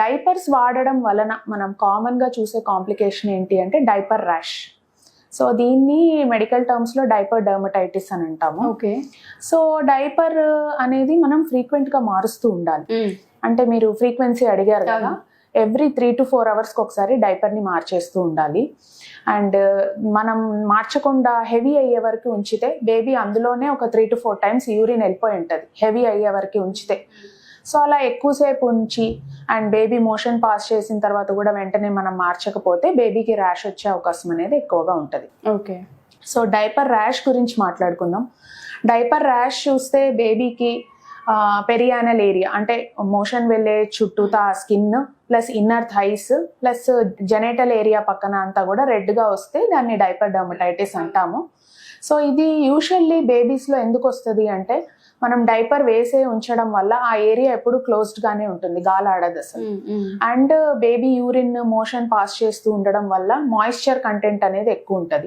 Diapers వాడడం వలన మనం కామన్గా చూసే కాంప్లికేషన్ ఏంటి అంటే డైపర్ ర్యాష్. సో దీన్ని మెడికల్ టర్మ్స్లో డైపర్ డర్మటైటిస్ అని అంటాము. ఓకే. సో డైపర్ అనేది మనం ఫ్రీక్వెంట్గా మారుస్తూ ఉండాలి. అంటే మీరు ఫ్రీక్వెన్సీ అడిగారు కదా, ఎవ్రీ 3 to 4 అవర్స్కి ఒకసారి డైపర్ని మార్చేస్తూ ఉండాలి. అండ్ మనం మార్చకుండా హెవీ అయ్యే వరకు ఉంచితే బేబీ అందులోనే ఒక 3 to 4 times యూరిన్ వెళ్ళిపోయి ఉంటుంది హెవీ అయ్యే వరకు ఉంచితే. సో అలా ఎక్కువసేపు ఉంచి అండ్ బేబీ మోషన్ పాస్ చేసిన తర్వాత కూడా వెంటనే మనం మార్చకపోతే బేబీకి ర్యాష్ వచ్చే అవకాశం అనేది ఎక్కువగా ఉంటుంది. ఓకే. సో డైపర్ ర్యాష్ గురించి మాట్లాడుకుందాం. డైపర్ ర్యాష్ చూస్తే బేబీకి పెరియానల్ ఏరియా అంటే మోషన్ వెళ్ళే చుట్టూతా skin plus inner thighs plus genital area పక్కన అంతా కూడా రెడ్గా వస్తే దాన్ని డైపర్ డర్మటైటిస్ అంటాము. సో ఇది యూజువల్లీ బేబీస్లో ఎందుకు వస్తుంది అంటే మనం డైపర్ వేసే ఉంచడం వల్ల ఆ ఏరియా ఎప్పుడు క్లోజ్డ్ గానే ఉంటుంది, గాలాడదు అసలు. And baby urine motion pass చేస్తూ ఉండడం వల్ల మాయిశ్చర్ కంటెంట్ అనేది ఎక్కువ ఉంటుంది.